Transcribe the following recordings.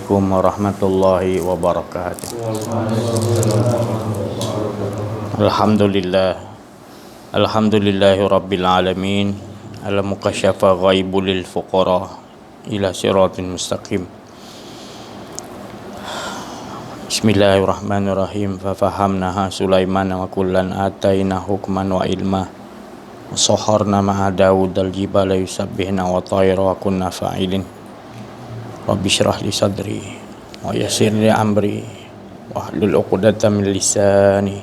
Assalamualaikum warahmatullahi wabarakatuh. Alhamdulillah. Alhamdulillahi rabbil alamin. Al-mukasyafa ghaibul lil fuqara ila siratin mustaqim. Bismillahirrahmanirrahim. Fafahamnaha Sulaiman wa kullan ataina hukman wa ilma. Saharna ma'a Dawud al-jibala yusabbihna wa tayra wa kunna fa'ilin. Rabbi syrah li sadri wa yassir li amri wahlul 'uqdatam min lisani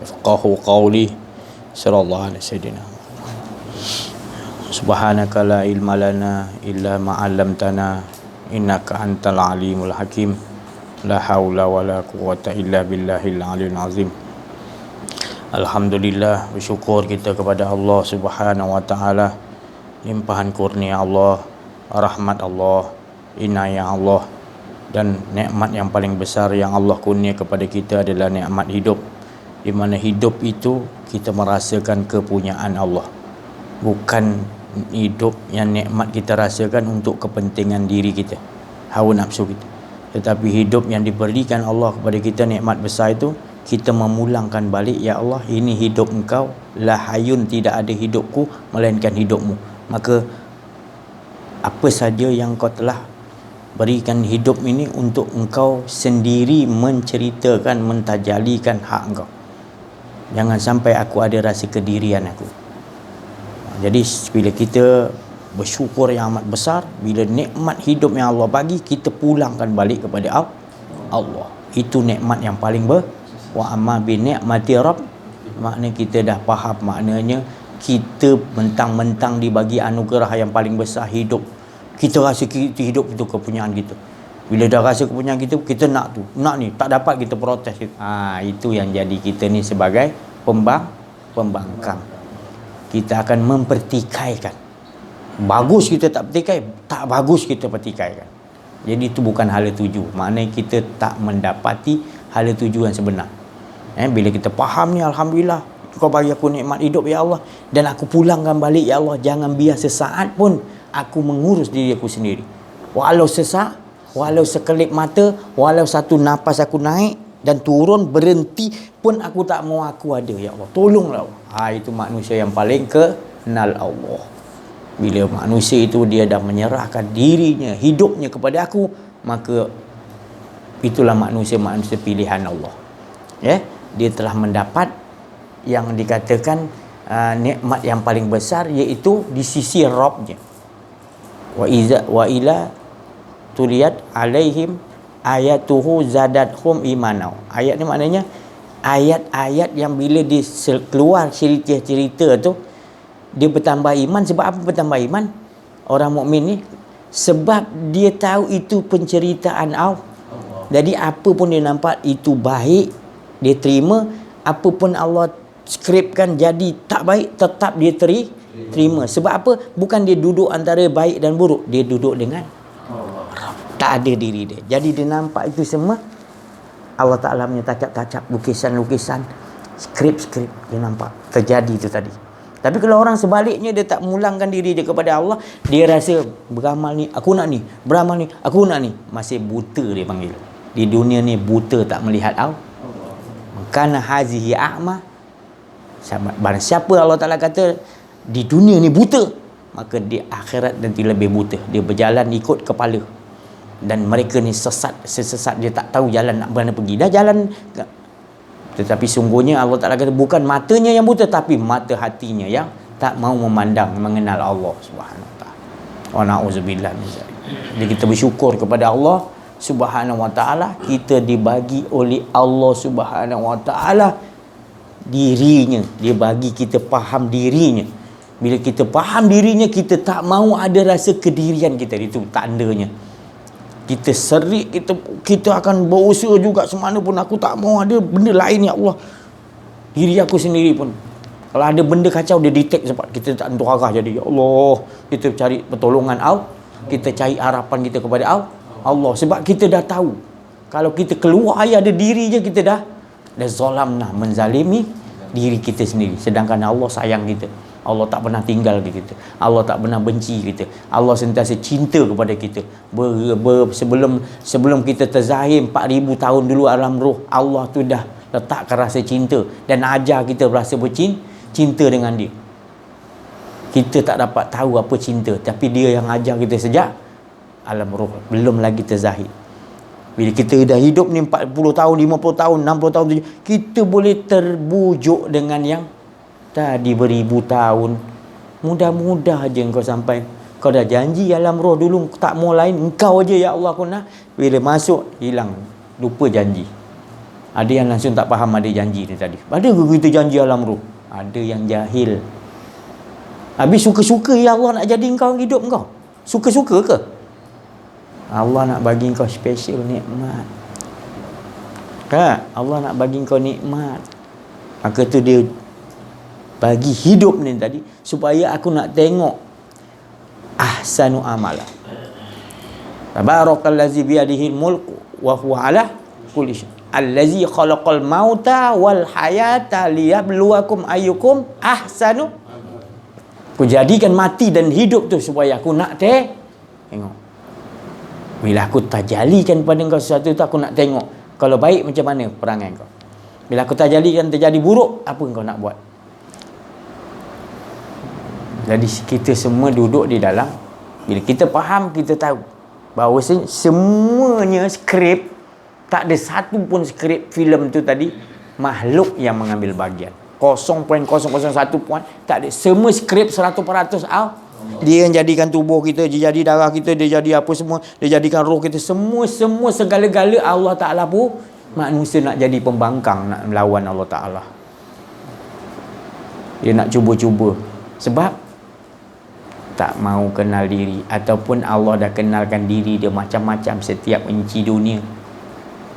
yafqahu qawli. Sallallahu alaihi sayyidina. Subhanaka la ilma lana illa ma 'allamtana innaka antal alimul hakim. La haula wala quwwata illa billahil aliyil azim. Alhamdulillah, bersyukur kita kepada Allah Subhanahu wa taala, limpahan kurnia Allah, rahmat Allah, inayah Allah, dan nikmat yang paling besar yang Allah kurnia kepada kita adalah nikmat hidup, di mana hidup itu kita merasakan kepunyaan Allah, bukan hidup yang nikmat kita rasakan untuk kepentingan diri kita, hawa nafsu kita, tetapi hidup yang diberikan Allah kepada kita, nikmat besar itu kita memulangkan balik, ya Allah, ini hidup engkau, la hayun, tidak ada hidupku melainkan hidupmu. Maka apa saja yang kau telah berikan hidup ini untuk engkau sendiri menceritakan, mentajalikan hak engkau. Jangan sampai aku ada rasa kedirian aku. Jadi bila kita bersyukur yang amat besar, bila nikmat hidup yang Allah bagi, kita pulangkan balik kepada Allah. Itu nikmat yang paling wa amma bi ni'mati rabb, maknanya kita dah faham, maknanya kita mentang-mentang dibagi anugerah yang paling besar hidup, kita rasa hidup itu kepunyaan kita. Bila dah rasa kepunyaan kita, kita nak tu, nak ni, tak dapat kita protes. Itu yang jadi kita ni sebagai pembangkang. Kita akan mempertikaikan. Bagus kita tak pertikai, tak bagus kita pertikaikan. Jadi itu bukan hala tuju. Maknanya kita tak mendapati hala tuju yang sebenar. Bila kita faham ni, alhamdulillah, kau bagi aku nikmat hidup, ya Allah, dan aku pulangkan balik, ya Allah. Jangan biar sesaat pun aku mengurus diri aku sendiri. Walau sesaat, walau sekelip mata, walau satu nafas aku naik dan turun, berhenti pun aku tak mau aku ada, ya Allah. Tolonglah Allah. Itu manusia yang paling kenal Allah. Bila manusia itu dia dah menyerahkan dirinya, hidupnya kepada aku, maka itulah manusia-manusia pilihan Allah. Dia telah mendapat yang dikatakan nikmat yang paling besar, iaitu di sisi Rabbnya. Wa ila tuliyat alaihim ayatuhu zadathum imanau. Ayat ni maknanya ayat-ayat yang bila dia keluar cerita-cerita tu, dia bertambah iman. Sebab apa bertambah iman orang mukmin ni? Sebab dia tahu itu penceritaan Allah. Jadi apa pun dia nampak itu baik, dia terima. Apa pun Allah skripkan jadi tak baik, tetap dia terima. Sebab apa? Bukan dia duduk antara baik dan buruk, dia duduk dengan tak ada diri dia. Jadi dia nampak itu semua Allah Ta'ala punya tacap-tacap, lukisan-lukisan, skrip-skrip, dia nampak terjadi itu tadi. Tapi kalau orang sebaliknya, dia tak memulangkan diri dia kepada Allah, dia rasa beramal ni aku nak ni, beramal ni aku nak ni. Masih buta dia panggil. Di dunia ni buta, tak melihat Allah. Kana hazihi a'ma. Barang siapa Allah Ta'ala kata di dunia ni buta, maka di akhirat nanti lebih buta. Dia berjalan ikut kepala. Dan mereka ni sesat, dia tak tahu jalan nak mana pergi. Dah jalan, tetapi sungguhnya Allah Ta'ala kata bukan matanya yang buta, tapi mata hatinya yang tak mau memandang, mengenal Allah Subhanahu wa ta'ala. Wa na'udzubillah min zalik. Jadi kita bersyukur kepada Allah Subhanahu wa ta'ala, kita dibagi oleh Allah Subhanahu wa ta'ala dirinya. Dia bagi kita faham dirinya. Bila kita faham dirinya, kita tak mau ada rasa kedirian kita. Itu tandanya kita serik, kita akan berusaha juga semana pun. Aku tak mau ada benda lain, ya Allah. Diri aku sendiri pun, kalau ada benda kacau, dia detect cepat. Kita tak tentu arah. Jadi ya Allah, kita cari pertolongan Allah, kita cari harapan kita kepada Allah. Sebab kita dah tahu, kalau kita keluar ada diri je, kita dah zalamna, menzalimi diri kita sendiri. Sedangkan Allah sayang kita. Allah tak pernah tinggal kita. Allah tak pernah benci kita. Allah sentiasa cinta kepada kita. Sebelum kita terzahir 4,000 tahun dulu alam roh, Allah tu dah letakkan rasa cinta dan ajar kita rasa cinta dengan dia. Kita tak dapat tahu apa cinta, tapi dia yang ajar kita sejak alam roh, belum lagi terzahir. Bila kita dah hidup ni 40 tahun, 50 tahun, 60 tahun, kita boleh terbujuk dengan yang tadi beribu tahun. Mudah-mudah je kau sampai. Kau dah janji alam roh dulu, tak mau lain, engkau aja ya Allah aku nak. Bila masuk, hilang, lupa janji. Ada yang langsung tak faham ada janji ni tadi. Ada ke kita janji alam roh? Ada yang jahil. Habis suka-suka ya Allah nak jadi engkau hidup engkau. Suka-suka ke? Allah nak bagi engkau special nikmat. Allah nak bagi engkau nikmat. Maka tu dia bagi hidup ni tadi supaya aku nak tengok ahsanu amala. Tabarakallazi biyadihil mulku wa huwa ala kulli syai. Allazi khalaqal mauta wal hayata liyabluwakum ayyukum ahsanu. Aku jadikan mati dan hidup tu supaya aku nak tengok. Bila aku tajalikan pada kau sesuatu tu, aku nak tengok kalau baik macam mana perangai kau. Bila aku tajalikan terjadi buruk, apa kau nak buat? Jadi kita semua duduk di dalam, bila kita faham, kita tahu bahawa semuanya skrip, tak ada satu pun skrip filem tu tadi makhluk yang mengambil bahagian. 0.001 pun tak ada. Semua skrip 100% dia yang jadikan tubuh kita, dia jadi darah kita, dia jadi apa semua, dia jadikan roh kita, semua segala-gala Allah Ta'ala pun. Manusia nak jadi pembangkang, nak melawan Allah Ta'ala. Dia nak cuba-cuba sebab tak mau kenal diri, ataupun Allah dah kenalkan diri dia macam-macam setiap inci dunia,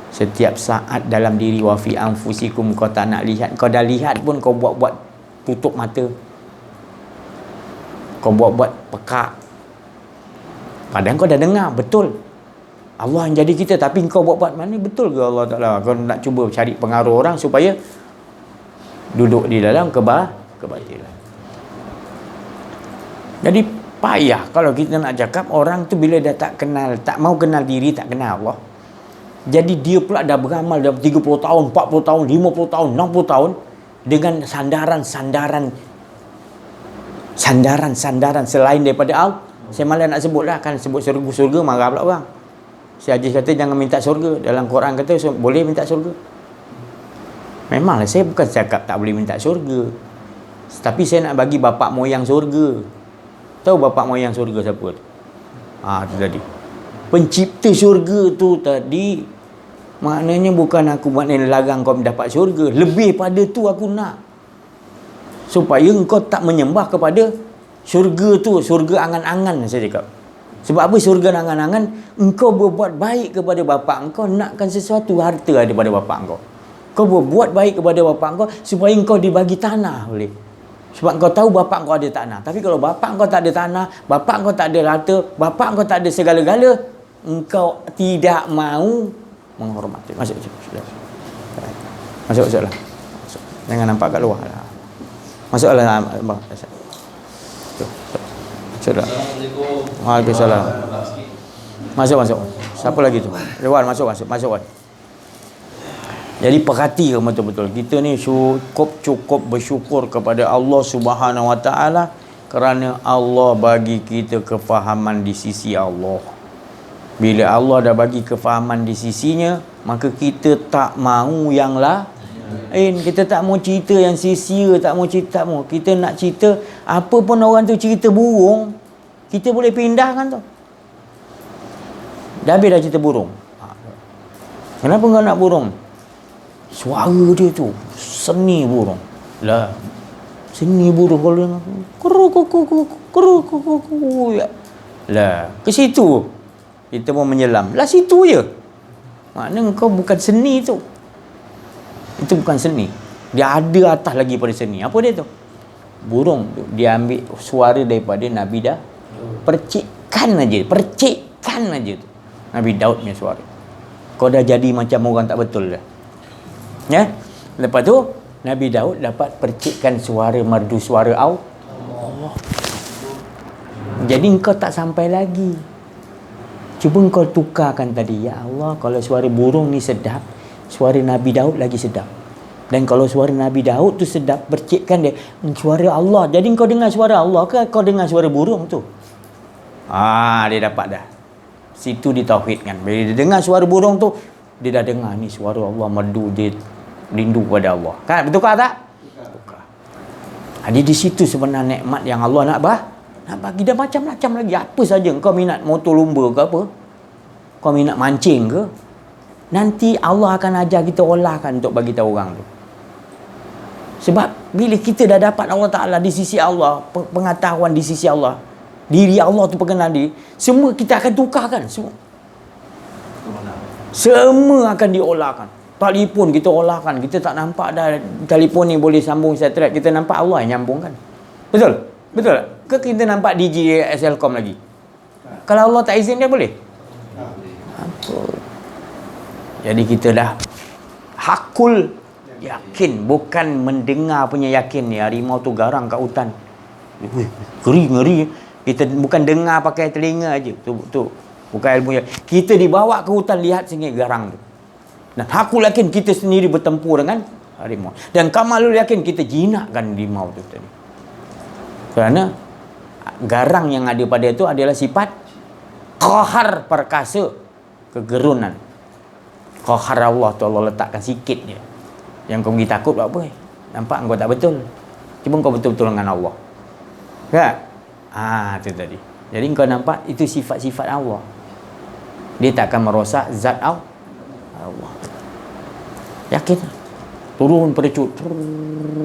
setiap saat dalam diri. Wa fi anfusikum, kau tak nak lihat, kau dah lihat pun kau buat-buat tutup mata, kau buat-buat pekak. Padahal kau dah dengar betul Allah yang jadi kita, tapi kau buat-buat mana betul ke Allah Ta'ala? Kau nak cuba cari pengaruh orang supaya duduk di dalam kebatilan. Jadi payah kalau kita nak cakap orang tu bila dah tak kenal, tak mau kenal diri, tak kenal Allah. Jadi dia pula dah beramal dah 30 tahun, 40 tahun, 50 tahun, 60 tahun dengan sandaran selain daripada Allah. Saya malah nak sebut lah, kan sebut surga marah pula orang. Si Haji kata jangan minta surga. Dalam Quran kata boleh minta surga. Memanglah saya bukan cakap tak boleh minta surga, tapi saya nak bagi bapak moyang surga. Tahu bapak moyang surga siapa tu? Tu tadi pencipta syurga tu tadi. Maknanya bukan aku maknanya larang kau mendapat syurga. Lebih pada tu aku nak supaya engkau tak menyembah kepada syurga tu, syurga angan-angan saya cakap. Sebab apa syurga angan-angan? Engkau berbuat baik kepada bapak engkau, nakkan sesuatu harta daripada bapak engkau. Kau berbuat baik kepada bapak engkau supaya engkau dibagi tanah boleh. Sebab kau tahu bapak kau ada tanah. Tapi kalau bapak kau tak ada tanah, bapak kau tak ada harta, bapak kau tak ada segala-gala, engkau tidak mau menghormati. Masuk. Masuklah. Jangan nampak kat luar lah. Masuklah. Masuklah. Waalaikumsalam. Masuk. Siapa lagi tu? Luar, masuk. Jadi perhati betul-betul. Kita ni cukup bersyukur kepada Allah Subhanahu Wa Taala kerana Allah bagi kita kefahaman di sisi Allah. Bila Allah dah bagi kefahaman di sisinya, maka kita tak mahu yang lain. Kita tak mau cerita yang sia-sia, tak mau. Kita nak cerita apa pun orang tu cerita burung, kita boleh pindahkan tu. Dah habis dah cerita burung. Kenapa kau nak burung? Suara dia tu seni burung. Lah, seni burung kalau dia kru. Lah, ke situ kita mau menyelam. Lah situ je. Maknanya kau bukan seni tu. Itu bukan seni. Dia ada atas lagi pada seni. Apa dia tu? Burung tu. Dia ambil suara daripada Nabi dah. Percikkan aja tu. Nabi Daud punya suara. Kau dah jadi macam orang tak betul dah. Ya. Lepas tu Nabi Daud dapat percikkan suara merdu suara Jadi engkau tak sampai lagi. Cuba engkau tukarkan tadi. Ya Allah, kalau suara burung ni sedap, suara Nabi Daud lagi sedap. Dan kalau suara Nabi Daud tu sedap, percikkan dia suara Allah. Jadi engkau dengar suara Allah ke kau dengar suara burung tu? Dia dapat dah. Situ ditauhidkan. Bila dia dengar suara burung tu, dia dah dengar ni suara Allah, merdu, dia rindu pada Allah. Kan? Betul tak? Betul. Jadi di situ sebenarnya nikmat yang Allah nak bagi dah macam-macam lagi. Apa saja kau minat motor lumba ke apa, kau minat mancing ke, nanti Allah akan ajar kita olahkan untuk bagi tahu orang tu. Sebab bila kita dah dapat Allah Ta'ala di sisi Allah, pengetahuan di sisi Allah, diri Allah tu perkenal diri, semua kita akan tukarkan. Semua akan diolahkan. Telefon kita olahkan. Kita tak nampak dah telefon ni boleh sambung satelit. Kita nampak Allah yang nyambungkan. Betul? Betul tak? Ke kita nampak DJ Selcom lagi? Kalau Allah tak izin dia boleh? Apa? Jadi kita dah hakul yakin, bukan mendengar punya yakin ni. Harimau tu garang kat hutan. Ngeri. Kita bukan dengar pakai telinga aja. Tu bukan ilmu. Kita dibawa ke hutan lihat sengit garang tu. Dan hakul yakin kita sendiri bertempur dengan harimau. Dan kamalul yakin kita jinakkan harimau tu tadi. Kerana garang yang ada pada itu adalah sifat qahar, perkasa, kegerunan. Qahar Allah tu Allah letakkan sikit je. Yang kau pergi takut buat apa? Nampak kau tak betul. Cuma kau betul-betul dengan Allah. Kan? Itu tadi. Jadi kau nampak itu sifat-sifat Allah. Dia tak akan merosak zat Allah. Yakin? Turun perecut.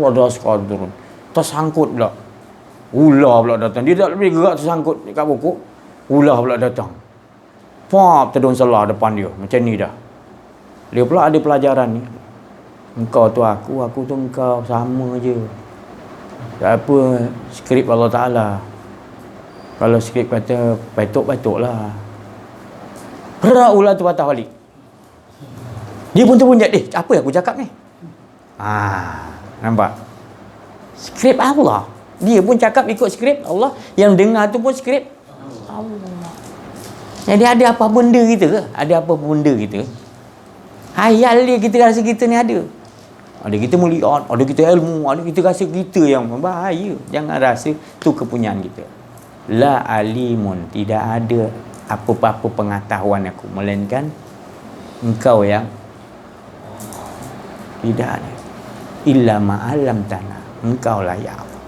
Ada sekali turun. Tersangkut pula. Ular pula datang. Dia tak boleh gerak, tersangkut dekat pokok. Ular pula datang. Pop, terdaun selah depan dia. Macam ni dah. Dia pula ada pelajaran ni. Engkau tu aku tu engkau. Sama je. Tak apa skrip Allah Ta'ala. Kalau skrip kata batuk lah. Ular tu patah balik. Dia pun terpunjat. Apa yang aku cakap ni? Nampak? Skrip Allah. Dia pun cakap ikut skrip Allah. Yang dengar tu pun skrip Allah. Jadi ada apa benda kita ke? Ada apa benda kita? Hayal dia kita rasa kita ni ada. Ada kita mulia, ada kita ilmu, ada kita rasa kita yang bahaya. Jangan rasa tu kepunyaan kita. La alimun, tidak ada apa-apa pengetahuan aku, melainkan engkau yang tidak ada. Illa ma'alam tanah, engkau lah ya Allah.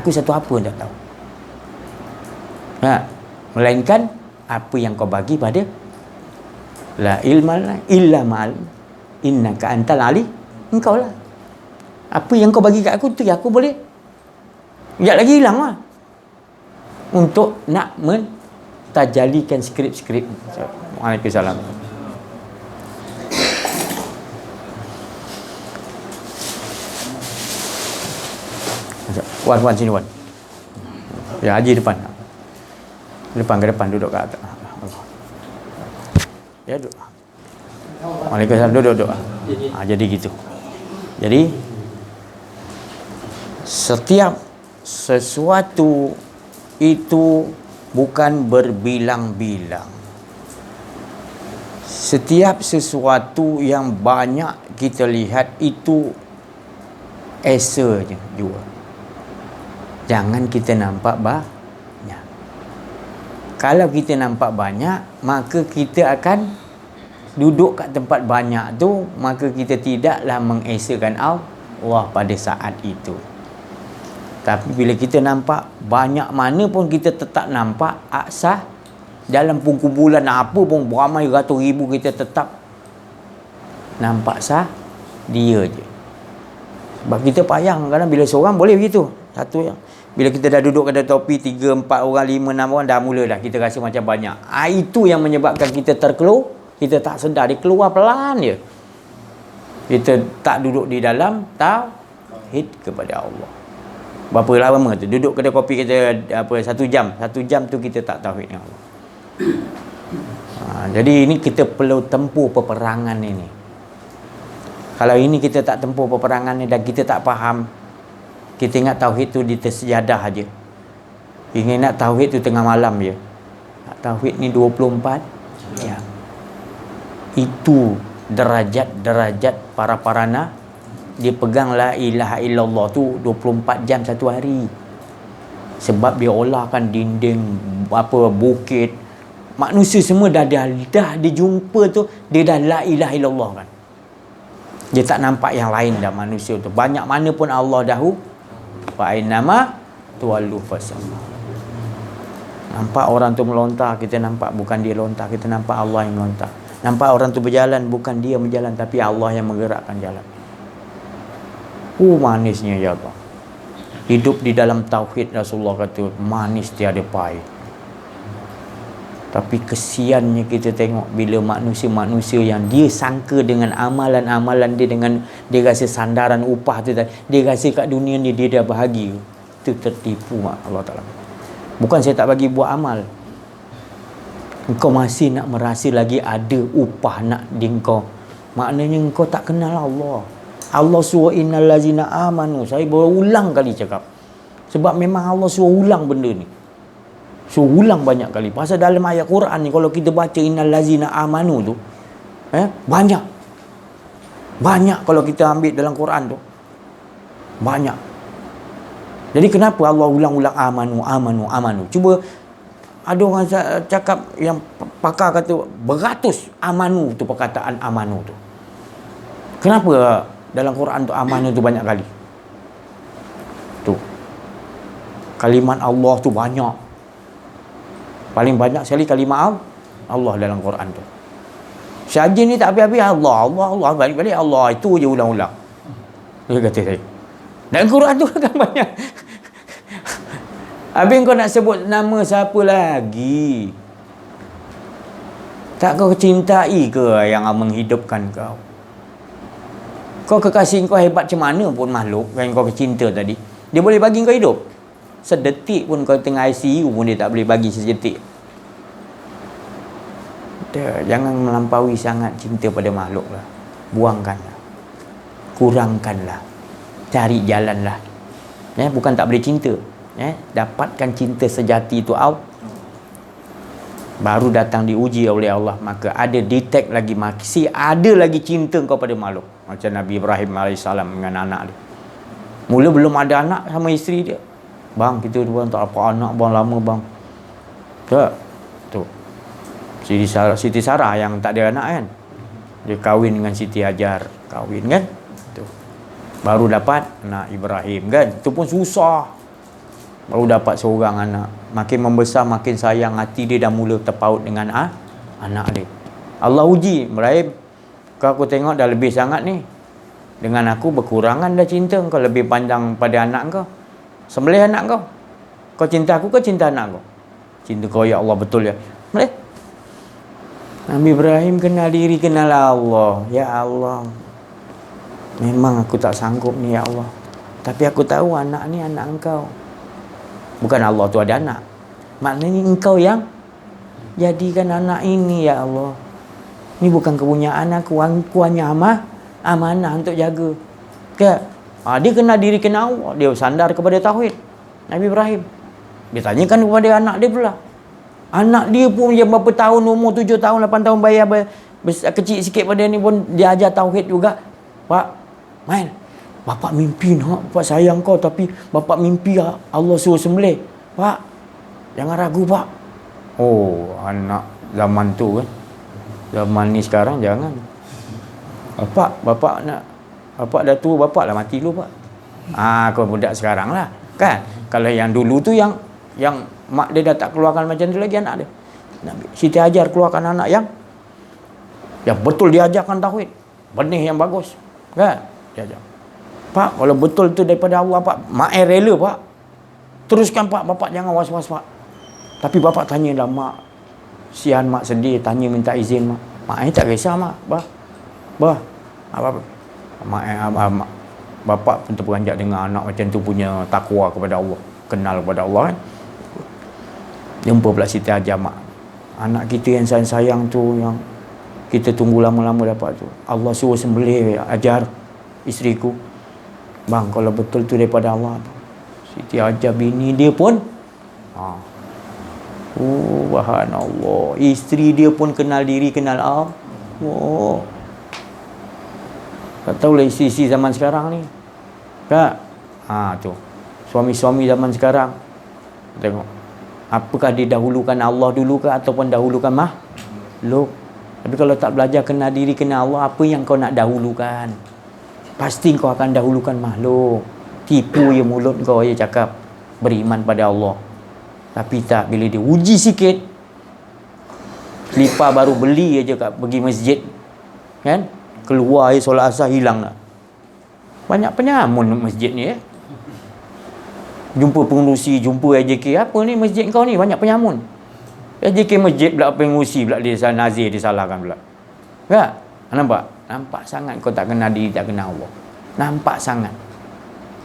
Aku satu apa pun tak tahu. Melainkan apa yang kau bagi pada la ilma illa ma'al innaka antal ali, engkau lah. Apa yang kau bagi kat aku tu aku boleh sekejap lagi hilang lah. Untuk nak mentajalikan skrip-skrip. Waalaikumsalam. Wan sini Wan. Ya, Haji depan. Ke depan duduk kat atas. Ya, duduk. Waalaikumsalam, duduk. Jadi gitu. Jadi setiap sesuatu itu bukan berbilang-bilang. Setiap sesuatu yang banyak kita lihat itu esa je juga. Jangan kita nampak banyak. Kalau kita nampak banyak, maka kita akan duduk kat tempat banyak tu, maka kita tidaklah mengesakan Allah pada saat itu. Tapi bila kita nampak banyak mana pun, kita tetap nampak aksah dalam kumpulan apa pun beramai ratus ribu, kita tetap nampak sah dia je. Sebab kita payah kadang bila seorang boleh begitu. Satu yang bila kita dah duduk kat topi 3, 4 orang, 5, 6 orang, dah mula dah kita rasa macam banyak. Itu yang menyebabkan kita terkeluar. Kita tak sedar, dia keluar pelan je. Kita tak duduk di dalam tauhid kepada Allah. Berapa lama tu duduk kedai kopi kita 1 jam. 1 jam tu kita tak tauhid dengan Allah. Jadi ini kita perlu tempuh peperangan ini. Kalau ini kita tak tempuh peperangan ni dan kita tak faham, kita ingat tauhid tu di sejadah aja. Ingin nak tauhid tu tengah malam je. Nak tauhid ni 24 jam. Itu derajat-derajat para nak. Dia pegang la ilaha illallah tu 24 jam satu hari. Sebab dia olahkan dinding, bukit. Manusia semua dah dijumpa tu, dia dah la ilaha illallah kan. Dia tak nampak yang lain dah manusia tu. Banyak mana pun Allah dahulu. Fa ainama tuwallu fasamma. Nampak orang tu melontar, kita nampak bukan dia lontar, kita nampak Allah yang melontar. Nampak orang tu berjalan, bukan dia berjalan, tapi Allah yang menggerakkan jalan. Manisnya ya Allah. Hidup di dalam tauhid, Rasulullah kata manis tiada pahit. Tapi kesiannya kita tengok bila manusia-manusia yang dia sangka dengan amalan-amalan dia, dengan dia rasa sandaran upah tu, dia rasa kat dunia ni dia dah bahagia. Itu tertipu Allah Ta'ala. Bukan saya tak bagi buat amal, engkau masih nak merasa lagi ada upah nak di engkau. Maknanya engkau tak kenal Allah. Allah suruh innal lazina amanu. Saya berulang kali cakap. Sebab memang Allah suruh ulang benda ni. Suruh ulang banyak kali. Pasal dalam ayat Quran ni, kalau kita baca innal lazina amanu tu, banyak. Banyak kalau kita ambil dalam Quran tu. Banyak. Jadi kenapa Allah ulang-ulang amanu? Cuba ada orang cakap yang pakar kata beratus amanu tu, perkataan amanu tu. Kenapa dalam Quran tu amanu tu banyak kali? Tu. Kalimat Allah tu banyak. Paling banyak sekali kalimat Allah dalam Quran tu. Saja ni tak habis-habis Allah, balik-balik Allah, itu je ulang-ulang. Dia kata saya. Dan Quran tu kan banyak. Habis kau nak sebut nama siapa lagi? Tak kau cintai ke yang menghidupkan kau? Kau kekasih kau hebat macam mana pun makhluk yang kau cinta tadi, dia boleh bagi kau hidup. Sedetik pun kau tengah ICU pun dia tak boleh bagi sedetik. Jangan melampaui sangat cinta pada makhluk lah. Buangkanlah. Kurangkanlah. Cari jalanlah. Bukan tak boleh cinta. Dapatkan cinta sejati itu baru datang diuji oleh Allah. Maka ada detect lagi, masih ada lagi cinta kau pada makhluk. Macam Nabi Ibrahim AS dengan anak dia. Mula belum ada anak sama isteri dia. Bang, kita bang tak apa anak bang, lama bang. Tak. Tu. Siti Sarah yang tak ada anak kan. Dia kahwin dengan Siti Hajar. Kahwin kan. Tu. Baru dapat anak Ibrahim kan. Itu pun susah. Baru dapat seorang anak. Makin membesar, makin sayang, hati dia dah mula terpaut dengan anak dia. Allah uji, Ibrahim, kau aku tengok dah lebih sangat ni. Dengan aku berkurangan dah cinta. Kau lebih pandang pada anak kau. Sembelih anak kau. Kau cinta aku, kau cinta anak kau. Cinta kau ya Allah, betul ya. Boleh? Nabi Ibrahim kenal diri, kenal Allah. Ya Allah, memang aku tak sanggup ni ya Allah. Tapi aku tahu anak ni anak engkau. Bukan Allah tu ada anak. Maknanya engkau yang jadikan anak ini ya Allah. Ini bukan kepunyaan aku. Aku hanya amanah untuk jaga. Dia kenal diri, kenal Allah. Dia sandar kepada tauhid. Nabi Ibrahim. Dia tanyakan kepada anak dia pula. Anak dia pun yang berapa tahun, umur 7 tahun, 8 tahun, kecil sikit pada ni pun dia ajar tauhid juga. Pak, main. Bapak mimpi nak, Bapak sayang kau, tapi Bapak mimpi Allah suruh sembelih. Pak, jangan ragu Pak. Oh, anak zaman tu kan. Zaman ni sekarang jangan. Bapak dah tua, Bapak lah mati dulu Pak. Kau budak sekarang lah. Kan? Kalau yang dulu tu yang mak dia dah tak keluarkan macam tu lagi anak dia. Siti Hajar keluarkan anak yang betul diajarkan tauhid. Benih yang bagus. Kan? Diajar. Pak, kalau betul tu daripada Allah Pak, mak rela Pak. Teruskan Pak, Bapak jangan was-was Pak. Tapi Bapak tanyalah mak. Sian mak sedih, tanya minta izin mak. Mak tak kisah mak. Bah. Apa? Mak, Bapak pun terperanjat dengan anak macam tu punya takwa kepada Allah. Kenal kepada Allah kan. Jumpa pula Siti Hajar mak. Anak kita yang sayang tu, yang kita tunggu lama-lama dapat tu. Allah suruh sembelih ajar isteriku. Bang, kalau betul tu daripada Allah. Siti Hajar bini dia pun Subhanallah. Isteri dia pun kenal diri, kenal Allah. Tak tahulah isteri zaman sekarang ni. Tak? Tu. Suami-suami zaman sekarang. Tengok. Apakah dia dahulukan Allah dulu ke ataupun dahulukan makhluk? Tapi kalau tak belajar kenal diri, kenal Allah, apa yang kau nak dahulukan? Pasti kau akan dahulukan makhluk. Tipu je mulut kau je cakap beriman pada Allah. Tapi tak, bila dia uji sikit, selipar baru beli aja kat pergi masjid, kan? Keluar je solat asar hilang dah. Banyak penyamun masjid ni Jumpa pengurusi, jumpa AJK, apa ni masjid kau ni banyak penyamun. AJK masjid pula pengurusi pula dia nazir disalahkan pula. Tak? Nampak? Nampak sangat kau tak kenal diri, tak kenal Allah. Nampak sangat.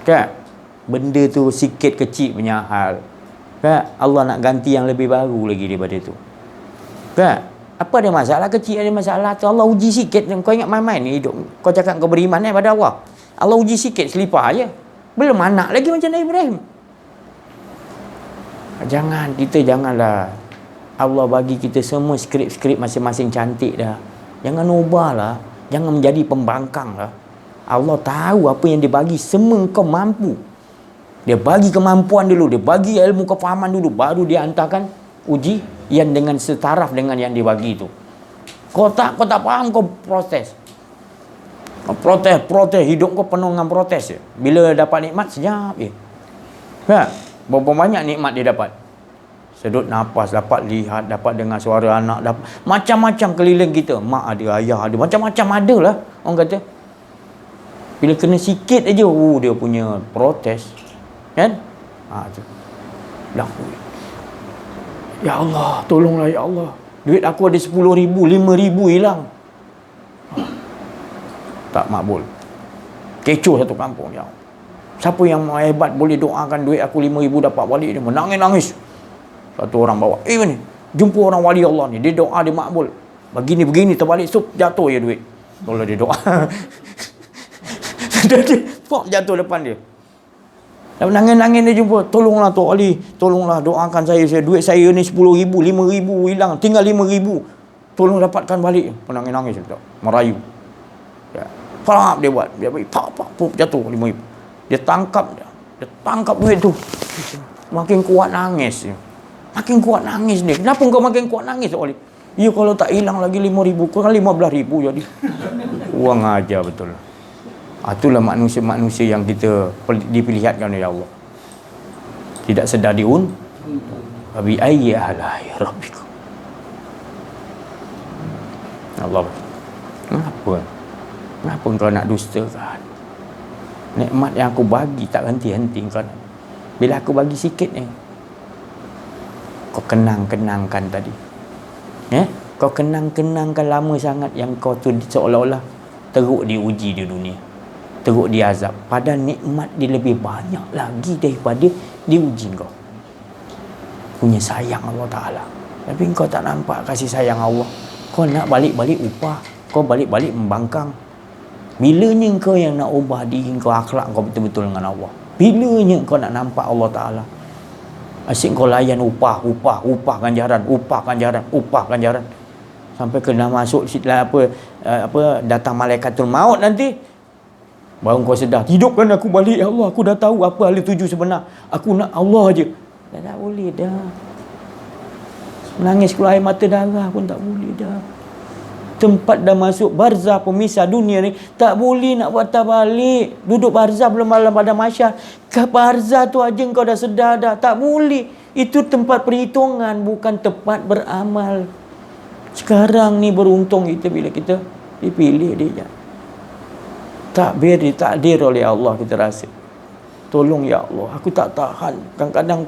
Tak? Benda tu sikit kecil punya hal. Tak? Allah nak ganti yang lebih baru lagi daripada tu. Tak? Apa ada masalah kecil, ada masalah tu Allah uji sikit. Kau ingat main-main ni hidup. Kau cakap kau beriman pada Allah. Allah uji sikit, selipar je. Belum anak lagi macam Nabi Ibrahim. Janganlah. Allah bagi kita semua skrip-skrip masing-masing cantik dah. Jangan ubahlah. Jangan menjadi pembangkang lah. Allah tahu apa yang dia bagi, semua kau mampu. Dia bagi kemampuan dulu, dia bagi ilmu kefahaman dulu, baru dia hantarkan uji yang dengan setaraf dengan yang dia bagi tu. Kau tak faham, kau protes. Protes, hidup kau penuh dengan protes je. Bila dapat nikmat, senyap je. Tak? Berapa banyak nikmat dia dapat? Sedut nafas, dapat lihat, dapat dengar suara anak, dapat macam-macam keliling kita. Mak ada, ayah ada, macam-macam ada lah orang kata. Bila kena sikit aja, dia punya protes. Kan? Tu. Ya Allah, tolonglah ya Allah. Duit aku ada 10,000, 5,000 hilang. Tak makbul. Kecoh satu kampung. Ya. Siapa yang hebat boleh doakan duit aku 5,000 dapat balik? Dia menangis-nangis. Satu orang bawa, ni jumpa orang wali Allah ni, dia doa dia makbul. Begini terbalik, jatuh je duit. Kalau dia doa. Dia jatuh depan dia. Dan nangis-nangis dia jumpa, tolonglah Tok Ali, tolonglah doakan saya duit saya ni 10,000, 5,000 hilang, tinggal 5,000. Tolong dapatkan balik. Menangis-nangis dia, merayu. Ya. Dia buat, dia bagi jatuh 5,000. Dia tangkap duit tu. Makin kuat nangis. Makin kuat nangis dia. Kenapa kau makin kuat nangis Tok Ali? Ya kalau tak hilang lagi 5,000, kurang 15,000 jadi. Uang aja betul. Itulah manusia-manusia yang kita dipilihatkan oleh Allah. Tidak sedar diun. Abi ayyi ala'i rabbikum. Allah. Kenapa kau nak dustakan? Nikmat yang aku bagi tak henti-henti kau nak. Bila aku bagi sikit ni, kau kenang-kenangkan tadi. Kau kenang-kenangkan lama sangat yang kau tu seolah-olah teruk diuji di dunia. Teruk diazab. Padahal nikmat dia lebih banyak lagi daripada diuji kau. Punya sayang Allah Ta'ala. Tapi kau tak nampak kasih sayang Allah. Kau nak balik-balik upah. Kau balik-balik membangkang. Bilanya kau yang nak ubah diri kau, akhlak kau betul-betul dengan Allah? Bilanya kau nak nampak Allah Ta'ala? Asyik kau layan upah ganjaran. Sampai kena masuk datang malaikatul maut nanti. Baru kau sedar, hidupkan aku balik ya Allah. Aku dah tahu apa hal tuju sebenar. Aku nak Allah je. Tak boleh dah. Menangis keluar air mata darah pun tak boleh dah. Tempat dah masuk barzah pemisah dunia ni, tak boleh nak patah balik. Duduk barzah belum malam pada masyar. Ke barzah tu aja kau dah sedar dah. Tak boleh. Itu tempat perhitungan, bukan tempat beramal. Sekarang ni beruntung kita bila kita dipilih dia. Takdir oleh Allah kita rasa. Tolong ya Allah, aku tak tahan. Kadang-kadang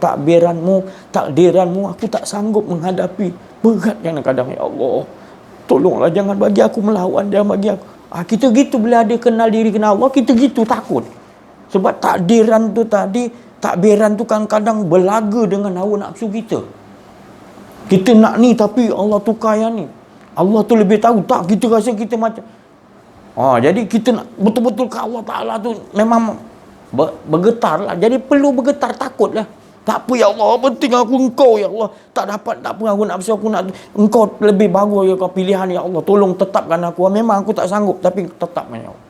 takdiranmu aku tak sanggup menghadapi. Berat kadang-kadang ya Allah. Tolonglah jangan bagi aku melawan, jangan bagi aku. Kita gitu bila ada kenal diri kenal Allah, kita gitu takut. Sebab takdiran tu kadang-kadang berlaga dengan hawa nafsu kita. Kita nak ni tapi Allah tukar yang ni. Allah tu lebih tahu. Tak, kita rasa kita macam jadi kita nak betul-betul ke Allah Ta'ala tu memang bergetar lah. Jadi perlu bergetar, takut lah. Tak apa ya Allah, penting aku engkau ya Allah. Tak dapat, tak apa, aku nak bersuara, aku nak engkau lebih bagus ya kau pilihan ya Allah. Tolong tetapkan aku. Memang aku tak sanggup, tapi tetapkan ya Allah.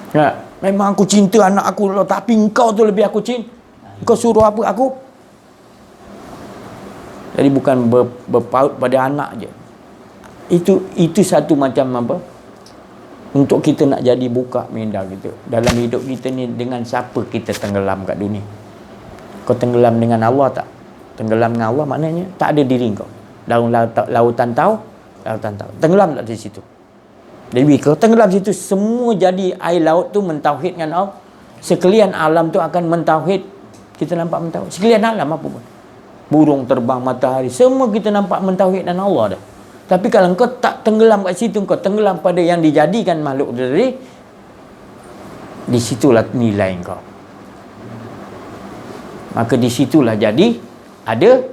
Ya, memang aku cinta anak aku, tapi engkau tu lebih aku cinta. Engkau suruh apa aku? Jadi bukan berpaut pada anak je. Itu satu macam apa? Untuk kita nak jadi buka minda kita dalam hidup kita ni. Dengan siapa kita tenggelam kat dunia? Kau tenggelam dengan Allah tak? Tenggelam dengan Allah maknanya tak ada diri kau. Dalam lautan tahu, tenggelam tak di situ. Jadi kau tenggelam situ, semua jadi air laut tu mentauhidkan Allah. Sekalian alam tu akan mentauhid. Kita nampak mentauhid. Sekalian alam apa pun. Burung terbang, matahari, semua kita nampak mentauhidkan Allah dah. Tapi kalau kau tak tenggelam kat situ, kau tenggelam pada yang dijadikan makhluk dari, di situlah nilai kau. Maka di situlah jadi ada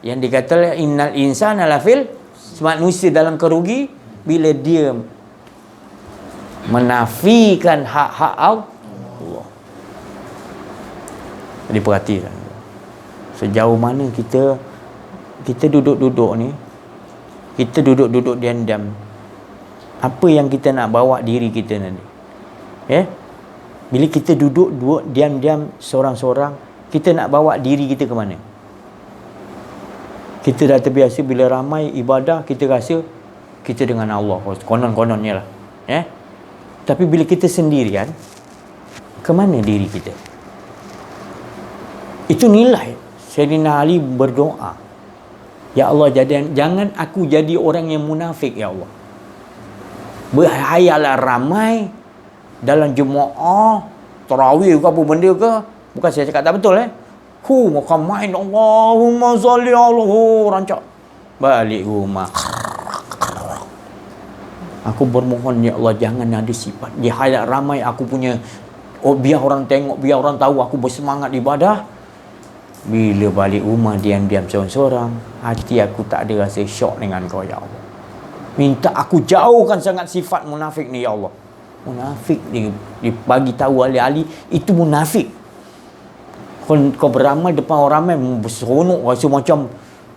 yang dikatakan innal insana lafil, manusia dalam kerugi bila dia menafikan hak-hak Allah. Jadi perhatikan sejauh mana kita duduk-duduk ni, kita duduk-duduk diam-diam, apa yang kita nak bawa diri kita nanti. Bila kita duduk diam-diam seorang-seorang, kita nak bawa diri kita ke mana? Kita dah terbiasa bila ramai ibadah, kita rasa kita dengan Allah, konon-kononnya lah. Tapi bila kita sendirian, ke mana diri kita? Itu nilai. Sayyidina Ali berdoa, ya Allah, jangan aku jadi orang yang munafik ya Allah. Berhayalah ramai dalam jemaah tarawih ke apa benda ke, bukan saya cakap tak betul makan main Allahumma salli ala rancak balik rumah. Aku bermohon ya Allah, jangan ada sifat di hayat ramai aku punya, biar orang tengok, biar orang tahu aku bersemangat ibadah. Bila balik rumah diam-diam seorang-seorang, hati aku tak ada rasa syok dengan kau ya Allah. Minta aku jauhkan sangat sifat munafik ni ya Allah. Munafik dibagi tahu ahli-ahli itu munafik. Kau beramal depan orang ramai berseronok, rasa macam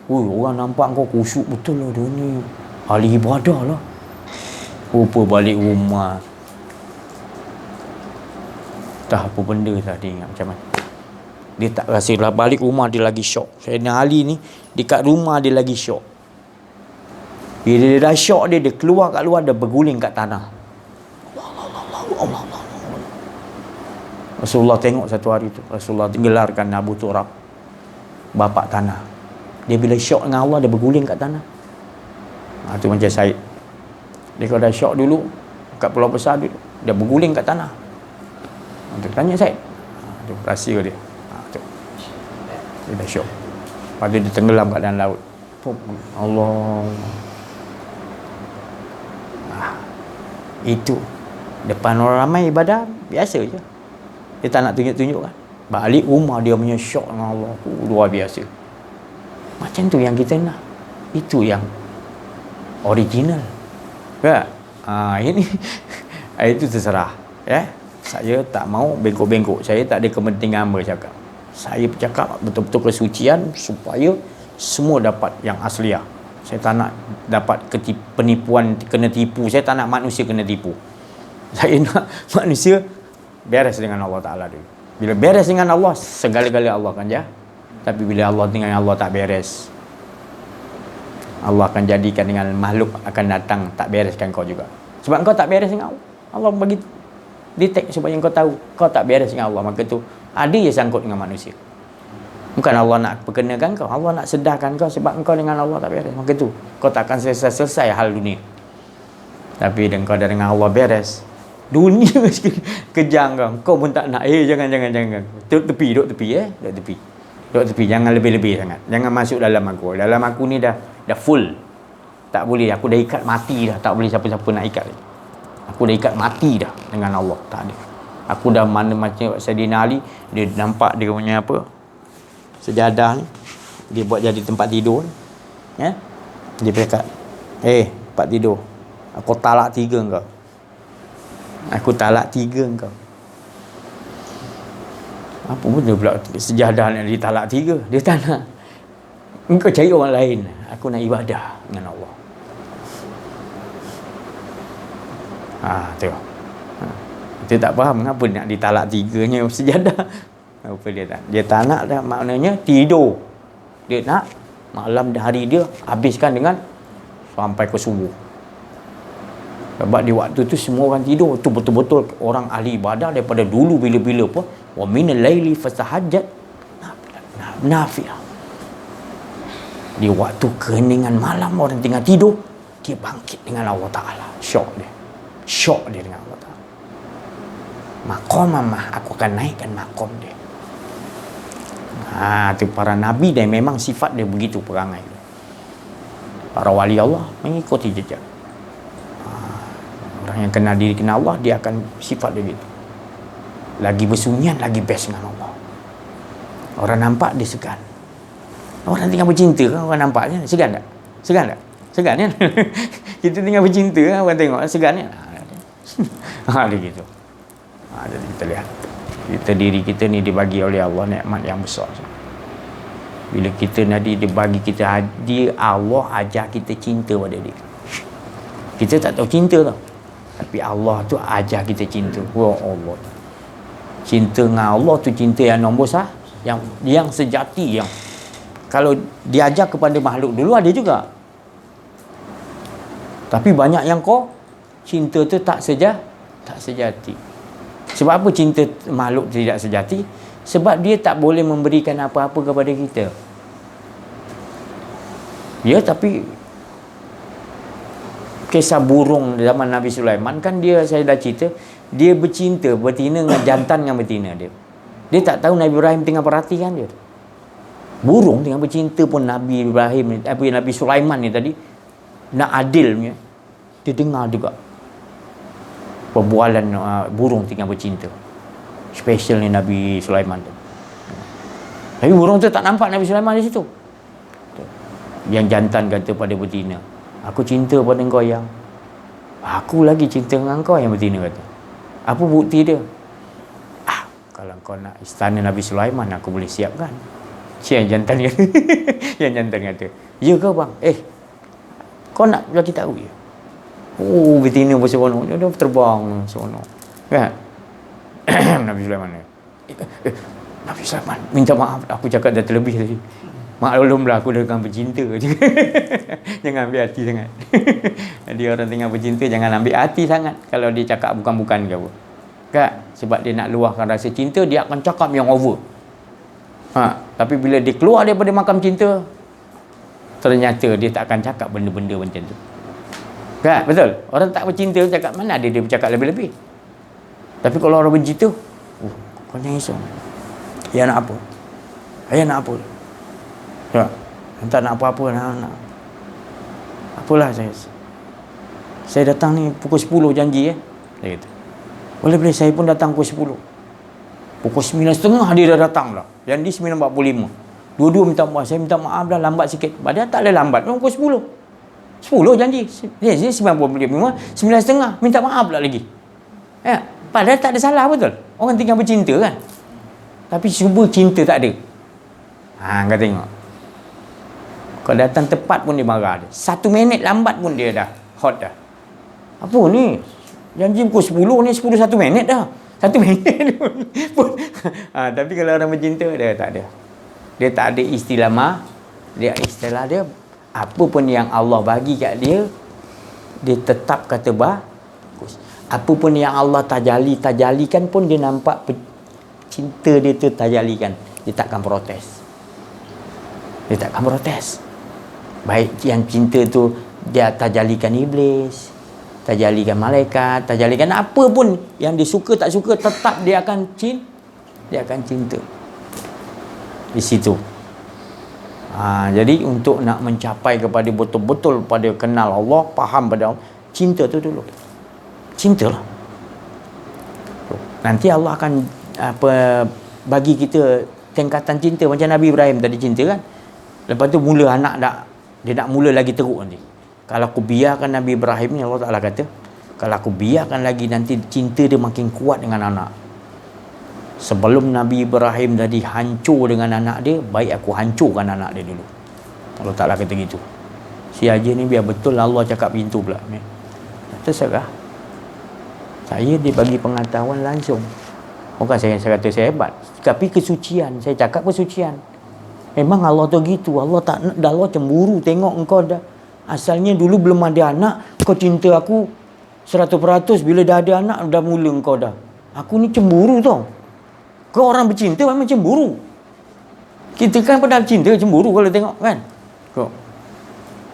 orang nampak kau khusyuk betul lah, dia ni ahli ibadah lah. Rupa balik rumah tak apa benda dah dia ingat macam mana. Dia tak rasa lah, balik rumah dia lagi syok. Sayyidina Ali ni dekat rumah dia lagi syok. Bila dia dah syok dia keluar kat luar, dia berguling kat tanah. Allah. Rasulullah tengok satu hari tu, Rasulullah gelarkan Abu Turab, bapak tanah. Dia bila syok dengan Allah, dia berguling kat tanah. Itu macam Said. Dia kalau dah syok dulu kat Pulau Besar dia berguling kat tanah. Tanya Said. Itu rahsia dia. Dia dah syok. Lepas tu dia tenggelam kat dalam laut. Allah. Itu depan orang ramai ibadah biasa je. Dia tak nak tunjuk-tunjuk kan. Balik rumah dia punya syok dengan Allah. Luar biasa. Macam tu yang kita nak. Itu yang original. Tak? Ini itu terserah. Saya tak mau bengkok-bengkok. Saya tak ada kepentingan bercakap. Saya bercakap betul-betul kesucian supaya semua dapat yang asliah. Saya tak nak dapat penipuan, kena tipu. Saya tak nak manusia kena tipu. Saya nak manusia beres dengan Allah Ta'ala dulu. Bila beres dengan Allah, segala-gala Allah akan jahat. Tapi bila Allah dengan Allah tak beres, Allah akan jadikan dengan makhluk akan datang tak bereskan kau juga. Sebab kau tak beres dengan Allah, Allah bagi detect supaya kau tahu kau tak beres dengan Allah. Maka tu ada je sangkut dengan manusia. Bukan Allah nak perkenakan kau, Allah nak sedarkan kau sebab kau dengan Allah tak beres. Maka tu kau tak akan selesai hal dunia. Tapi dan kau dah dengan Allah beres, dunia mesti kejang kau. Kau pun tak nak. Jangan. Duduk tepi. Duduk tepi. Jangan lebih-lebih sangat. Jangan masuk dalam aku. Dalam aku ni dah full. Tak boleh. Aku dah ikat mati dah. Tak boleh siapa-siapa nak ikat. Aku dah ikat mati dah dengan Allah. Tak ada. Aku dah mana macam Sayyidina Ali, dia nampak dia punya apa, sejadah ni dia buat jadi tempat tidur. Dia berkata, tempat tidur, aku talak 3 kau. Aku talak 3 kau. Apa benda pula sejadah nak ditalak 3? Dia tak nak. Engkau cari orang lain. Aku nak ibadah dengan Allah. Tengok. Dia tak faham kenapa nak ditalak 3-nya sejadah. Apa dia tak? Dia tak nak dah, maknanya tidur. Dia nak malam dan hari dia habiskan dengan sampai ke subuh. Sebab di waktu tu semua orang tidur. Tu betul-betul orang ahli ibadah daripada dulu bila-bila pun. Wa minal laili fatahajjat nafilah. Di waktu keheningan malam orang tengah tidur, dia bangkit dengan Allah Ta'ala. Syok dia dengan Allah Ta'ala. Maqamah, aku akan naikkan maqam dia. Tu para nabi dan memang sifat dia begitu perangai dia. Para wali Allah mengikuti jejak. Orang yang kenal diri, kenal Allah, dia akan sifat dia begitu. Lagi bersunyian, lagi best dengan Allah. Orang nampak, dia segan. Orang tengah bercinta kan, orang nampaknya segan tak? Segan tak? Segan kan? Kita tengah bercinta kan, orang tengok segan kan? Dia gitu. Jadi kita lihat, diri kita ni dibagi oleh Allah nikmat yang besar. Bila kita nanti dibagi kita, dia Allah ajar kita cinta pada dia. Kita tak tahu cinta tau, tapi Allah tu ajar kita cinta. Wah, Allah, cinta dengan Allah tu cinta yang nombor sah, yang sejati, yang kalau diajar kepada makhluk dulu ada juga. Tapi banyak yang cinta tu tak sejati. Sebab apa cinta makhluk tidak sejati? Sebab dia tak boleh memberikan apa-apa kepada kita. Ya, tapi kisah burung zaman Nabi Sulaiman kan, saya dah cerita, dia bercinta betina dengan jantan dengan betina dia. Dia tak tahu Nabi Ibrahim tengah perhatikan dia. Burung tengah bercinta pun Nabi Ibrahim, Nabi Sulaiman ni tadi nak adilnya, dia dengar juga perbualan burung tengah bercinta. Special ni Nabi Sulaiman tu. Tapi burung tu tak nampak Nabi Sulaiman di situ. Yang jantan kata pada betina, aku cinta pada engkau yang. Aku lagi cinta dengan engkau, yang betina kata. Apa bukti dia? Kalau kau nak istana Nabi Sulaiman, aku boleh siapkan. Yang jantan kata. Yang jantan kata, ya ke bang? Kau nak bagi tahu ya? Betina berseronok. Dia terbang seronok. Kan? Nabi Sulaiman. Nabi Sulaiman, minta maaf, aku cakap dah terlebih tadi. Maklumlah aku dengan bercinta. Jangan ambil hati sangat. Jadi orang tengah bercinta jangan ambil hati sangat kalau dia cakap bukan-bukan ke apa. Kan? Sebab dia nak luahkan rasa cinta, dia akan cakap yang over. Tapi bila dia keluar daripada makam cinta, ternyata dia tak akan cakap benda-benda macam tu. Kan? Betul? Orang tak bercinta cakap, mana ada dia bercakap lebih-lebih. Tapi kalau orang bercinta, kau jangan risau. Ayah nak apa? Ayah nak apa? Ya, tak nak apa-apa, nak. Apalah saya datang ni pukul 10 janji saya kata. Boleh saya pun datang pukul 10. Pukul 9.30 dia dah datang dah. Yang di 9.45. Dua-dua minta maaf. Saya minta maaf dah, lambat sikit. Padahal tak ada lambat. Memang pukul 10. 10 janji. Sini 9.45. 9.30 minta maaf pula lagi. Ya, padahal tak ada salah, betul? Orang tinggal bercinta kan. Tapi cuba cinta tak ada. Kau tengok. Kau datang tepat pun dia marah dia. 1 minit lambat pun dia dah hot dah. Apa ni? Janji pukul 10 ni 10 1 minit dah. 1 minit pun. Tapi kalau orang bercinta, dia tak ada. Dia tak ada istilah dia istilah dia, apa pun yang Allah bagi kat dia, dia tetap kata bagus. Apa pun yang Allah tajalikan pun dia nampak cinta dia tu tajalikan. Dia takkan protes. Baik yang cinta tu dia tajalikan iblis, tajalikan malaikat, tajalikan apa pun yang dia suka tak suka, tetap dia akan cinta di situ. Jadi untuk nak mencapai kepada betul-betul pada kenal Allah, faham pada Allah, cinta tu dulu. Cintalah. Nanti Allah akan bagi kita tingkatan cinta macam Nabi Ibrahim tadi cinta kan. Lepas tu mula dia nak mula lagi teruk nanti. Kalau aku biarkan Nabi Ibrahim ni, Allah Ta'ala kata, kalau aku biarkan lagi nanti cinta dia makin kuat dengan anak. Sebelum Nabi Ibrahim tadi hancur dengan anak dia, baik aku hancurkan anak dia dulu. Allah Ta'ala kata gitu. Si Haji ni biar betul Allah cakap pintu pula. Terserah. Saya dia bagi pengetahuan langsung. Bukan saya kata saya hebat, tapi kesucian. Saya cakap kesucian. Memang Allah tu gitu. Allah tak nak, Allah cemburu tengok engkau dah. Asalnya dulu belum ada anak, kau cinta aku 100%. Bila dah ada anak, dah mula engkau dah. Aku ni cemburu tau. Kau orang bercinta memang cemburu. Kita kan pernah cinta, cemburu kalau tengok kan. Kau.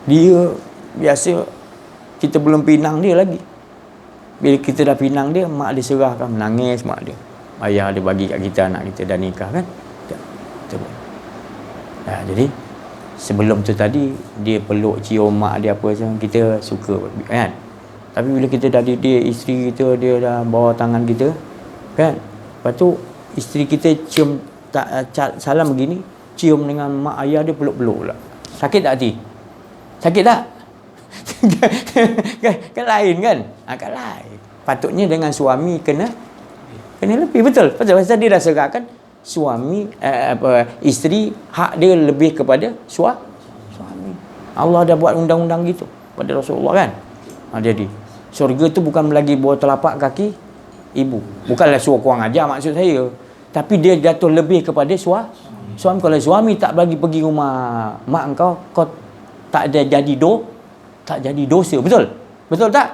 Dia biasa kita belum pinang dia lagi. Bila kita dah pinang dia, mak dia serahkan, menangis mak dia. Ayah dia bagi kat kita, anak kita dah nikah kan. Jadi sebelum tu tadi dia peluk cium mak dia apa macam kita suka kan. Tapi bila kita dah dia isteri kita, dia dah bawa tangan kita kan. Lepas tu isteri kita cium salam begini, cium dengan mak ayah dia, peluk-peluk pula. Sakit tak hati? Sakit tak? kan lain kan? Kan lain. Patutnya dengan suami kena lebih, betul. Pasal dia dah serahkan suami isteri, hak dia lebih kepada suami. Allah dah buat undang-undang gitu pada Rasulullah kan. Jadi syurga tu bukan lagi bawah telapak kaki ibu. Bukanlah suruh kurang ajar maksud saya. Tapi dia jatuh lebih kepada suami. Kalau suami tak bagi pergi rumah mak kau tak ada jadi dosa. Betul tak?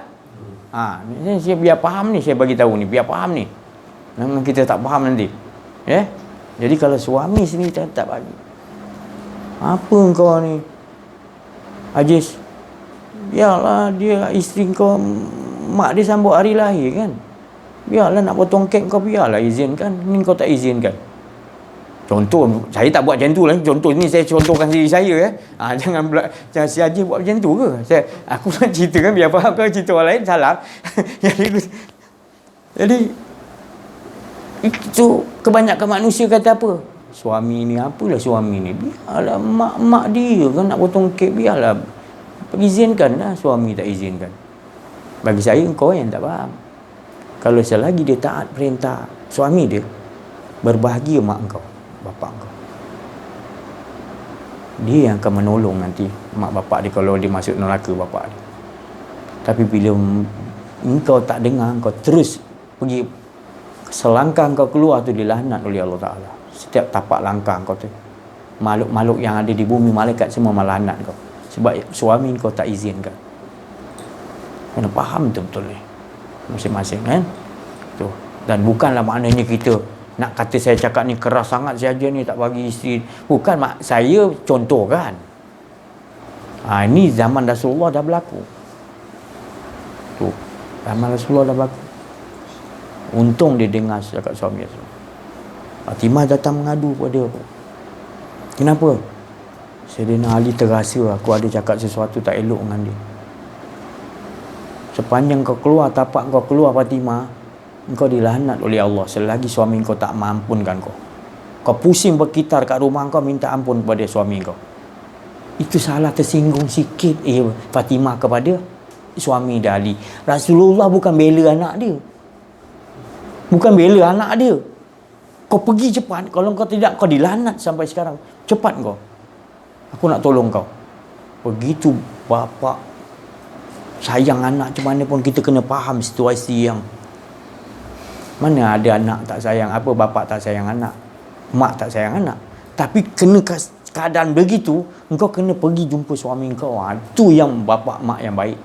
Ni saya biar faham ni, saya bagi tahu ni, biar faham ni. Memang kita tak faham nanti. Jadi kalau suami sini tak bagi. Apa kau ni? Ajis. Biarlah dia isteri kau, mak dia sambut hari lahir kan. Biarlah nak potong kek kau, biarlah izinkan. Ni kau tak izinkan. Contoh, saya tak buat macam tu lah. Contoh ni saya contohkan diri saya jangan si Haji buat macam tu ke? Aku nak cerita kan biar faham. Kalau cerita orang lain salah. Jadi itu kebanyakan manusia kata apa? Suami ni apalah suami ni? Biarlah mak dia kan nak potong kek, biarlah. Izinkan lah, suami tak izinkan. Bagi saya engkau yang tak faham. Kalau selagi dia taat perintah suami dia, berbahagia mak engkau, bapak engkau. Dia yang akan menolong nanti mak bapak dia kalau dia masuk neraka bapak dia. Tapi bila engkau tak dengar, engkau terus pergi, selangkah engkau keluar tu dilaknat oleh Allah Ta'ala. Setiap tapak langkah engkau tu, makhluk-makhluk yang ada di bumi, malaikat semua melaknat kau. Sebab suami kau tak izinkan. Kena faham betul-betul ni masing-masing kan. Tu. Dan bukanlah maknanya kita nak kata saya cakap ni keras sangat saja ni tak bagi isteri. Bukan, mak saya contohkan. Ini zaman Rasulullah dah berlaku. Tu. Zaman Rasulullah dah berlaku. Untung dia dengar cakap suami Rasulullah. Fatimah datang mengadu pada aku. Kenapa? Sayyidina Ali terasa aku ada cakap sesuatu tak elok dengan dia. Sepanjang kau keluar, tapak kau keluar Fatimah, engkau dilaknat oleh Allah selagi suami kau tak mampunkan kau. Kau pusing berkitar kat rumah kau minta ampun kepada suami kau. Itu salah tersinggung sikit Fatimah kepada suami dia Ali. Rasulullah bukan bela anak dia. Bukan bela anak dia. Kau pergi cepat. Kalau kau tidak, kau dilaknat sampai sekarang. Cepat kau. Aku nak tolong kau. Begitu bapa sayang anak macam mana pun kita kena faham situasi yang mana ada anak tak sayang, apa bapa tak sayang anak, mak tak sayang anak. Tapi kena keadaan begitu, engkau kena pergi jumpa suami kau. Itu yang bapa mak yang baik.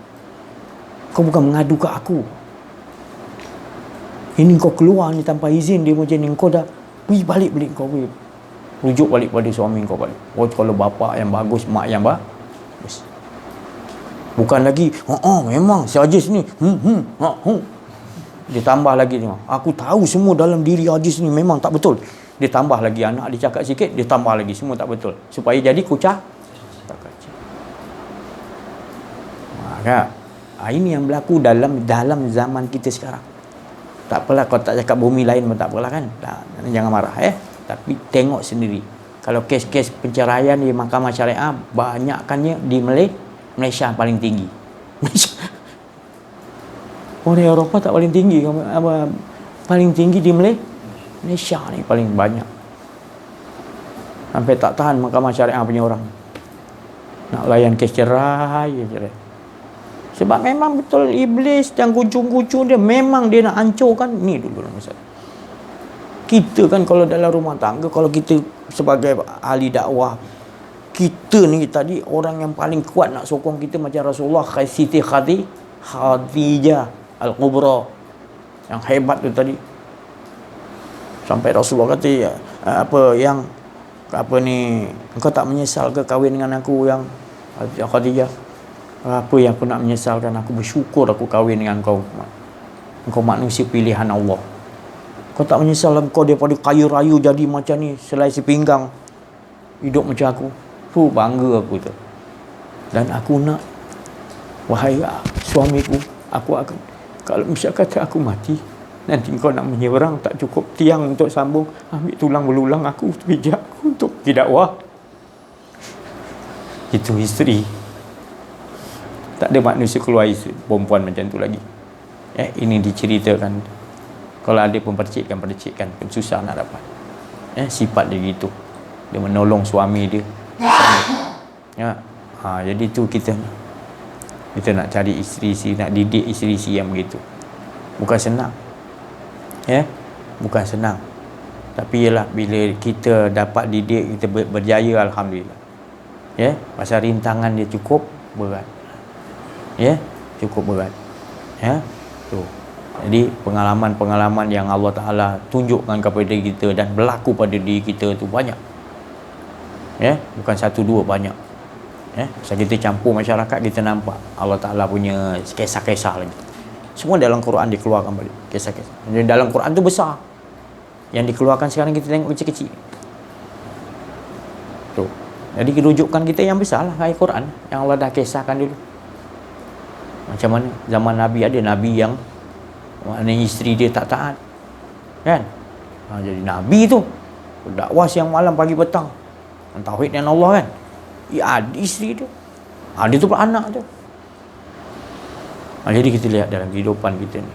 Kau bukan mengadu ke aku. Ini kau keluar ni tanpa izin dia macam ni, kau dah pergi balik kau pergi. Rujuk balik pada suami kau balik. Kalau bapa yang bagus, mak yang bagus. Bukan lagi, memang si Ajis ni, dia tambah lagi ni. Aku tahu semua dalam diri Ajis ni memang tak betul. Dia tambah lagi, anak dia cakap sikit, dia tambah lagi, semua tak betul. Supaya jadi kucah. Maka ini yang berlaku dalam zaman kita sekarang. Tak apalah kau tak cakap bumi lain pun tak apalah kan. Jangan marah Tapi tengok sendiri. Kalau kes-kes penceraian di mahkamah syariah, banyakkannya di Malaysia paling tinggi. Orang Eropah tak paling tinggi. Paling tinggi di Malaysia ni paling banyak. Sampai tak tahan mahkamah syariah punya orang. Nak layan kes cerai. Sebab memang betul iblis dan kucung-kucung dia memang dia nak hancurkan. Ni dulu masalah. Kita kan kalau dalam rumah tangga, kalau kita sebagai ahli dakwah, kita ni tadi orang yang paling kuat nak sokong kita macam Rasulullah, Siti Khadijah Al-Kubra yang hebat tu tadi. Sampai Rasulullah kata engkau tak menyesal ke kahwin dengan aku yang Khadijah? Apa yang aku nak menyesalkan? Aku bersyukur aku kahwin dengan kau. Engkau manusia pilihan Allah. Kau tak menyesal engkau daripada kaya raya jadi macam ni, selai sepinggang hidup macam aku. Bangga aku tu. Dan aku nak, wahai suamiku, aku akan, kalau misalkan aku mati, nanti kau nak menyeberang tak cukup tiang untuk sambung, ambil tulang belulang aku, pijak aku untuk didakwah. Itu isteri. Tak ada manusia keluar isteri perempuan macam tu lagi. Ini diceritakan. Kalau ada percikan pun susah nak dapat. Sifat dia gitu. Dia menolong suami dia. Jadi tu kita nak cari isteri-isteri, nak didik isteri-isteri yang begitu. Bukan senang. Bukan senang. Tapi ialah bila kita dapat didik, kita berjaya, alhamdulillah. Pasal rintangan dia cukup berat. Cukup berat. Tu. Jadi pengalaman-pengalaman yang Allah Ta'ala tunjukkan kepada kita dan berlaku pada diri kita tu banyak. Bukan satu dua, banyak. Pasal kita campur masyarakat, kita nampak Allah Ta'ala punya kisah-kisah lagi. Semua dalam Quran dikeluarkan balik kisah-kisah. Jadi dalam Quran tu besar. Yang dikeluarkan sekarang kita tengok kecil-kecil. Tu. Jadi rujukan kita yang besar lah ayat Quran yang Allah dah kisahkan dulu. Macam mana zaman Nabi, ada Nabi yang maknanya isteri dia tak taat, kan? Jadi Nabi tu berdakwah siang malam pagi petang tauhid dengan Allah, kan? Ada isteri dia, dia tu anak tu. Jadi kita lihat dalam kehidupan kita ni,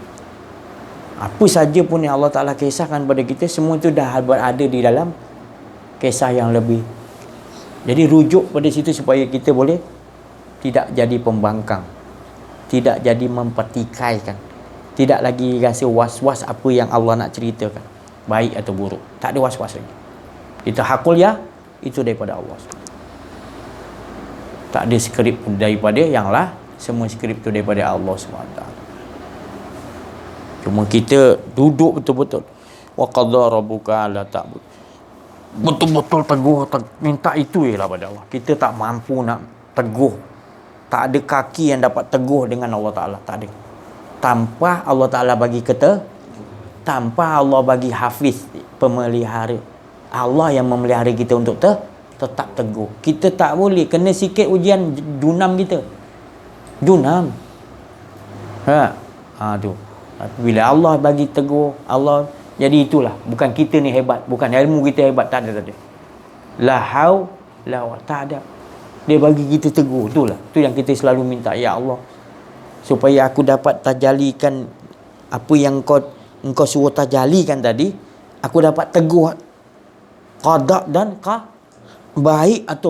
apa saja pun yang Allah Ta'ala kisahkan pada kita, semua itu dah berada di dalam kisah yang lebih. Jadi rujuk pada situ supaya kita boleh tidak jadi pembangkang, tidak jadi mempertikaikan, tidak lagi rasa was-was apa yang Allah nak ceritakan, baik atau buruk. Tak ada was-was lagi. Kita hakul ya, itu daripada Allah. Tak ada skrip daripada yang lah, semua skrip tu daripada Allah SWT. Cuma kita duduk betul-betul. Wa qadha rabbuka alla ta'bud. Betul-betul teguh, minta itu ialah pada Allah. Kita tak mampu nak teguh. Tak ada kaki yang dapat teguh dengan Allah Ta'ala. Tak ada. Tanpa Allah Ta'ala bagi kita, tanpa Allah bagi hafiz, pemelihara. Allah yang memelihara kita untuk tetap teguh. Kita tak boleh. Kena sikit ujian, dunam kita. Dunam. Tu. Bila Allah bagi teguh, Allah, jadi itulah. Bukan kita ni hebat. Bukan ilmu kita hebat. Tak ada. La haw, la wa. Tak ada. Dia bagi kita teguh. Itulah. Itu yang kita selalu minta. Ya Allah, supaya aku dapat tajalikan apa yang engkau suruh tajalikan tadi, aku dapat teguh qada dan baik atau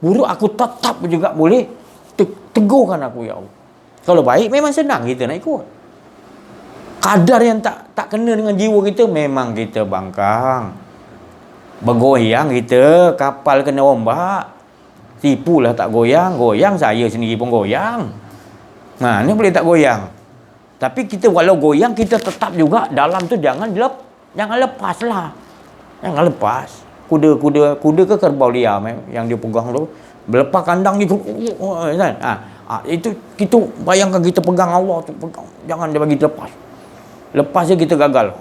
buruk, aku tetap juga boleh teguhkan aku, ya Allah. Kalau baik memang senang kita nak ikut. Kadar yang tak kena dengan jiwa kita, memang kita bangkang, bergoyang kita, kapal kena ombak. Tipulah tak goyang, saya sendiri pun goyang. Ni boleh tak goyang. Tapi kita walau goyang, kita tetap juga dalam tu jangan lepas lah. Jangan lepas. Kuda ke kerbau liar yang dia pegang tu, berlepas kandang ni, kan? Itu kita bayangkan kita pegang Allah tu, pegang. Jangan dia bagi lepas. Lepas je kita gagal.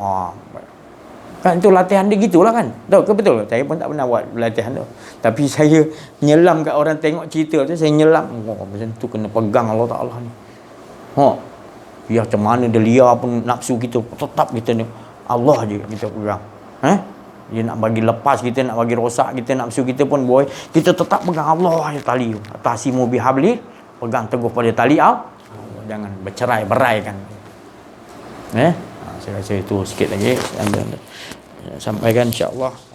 Kan tu latihan dia gitulah, kan? Tahu ke betul? Saya pun tak pernah buat latihan tu. Tapi saya nyelam kat orang tengok cerita tu, saya nyelam. Macam tu kena pegang Allah Ta'ala ni. Ya macam mana dia liar pun nafsu kita, tetap kita ni Allah je kita pegang. Dia nak bagi lepas kita, nak bagi rosak kita, nafsu kita pun boleh. Kita tetap pegang Allah je tali. Tasimu bihabli, pegang teguh pada tali Allah. Jangan bercerai-berai kan. Saya rasa itu sikit lagi. sampaikan insya-Allah.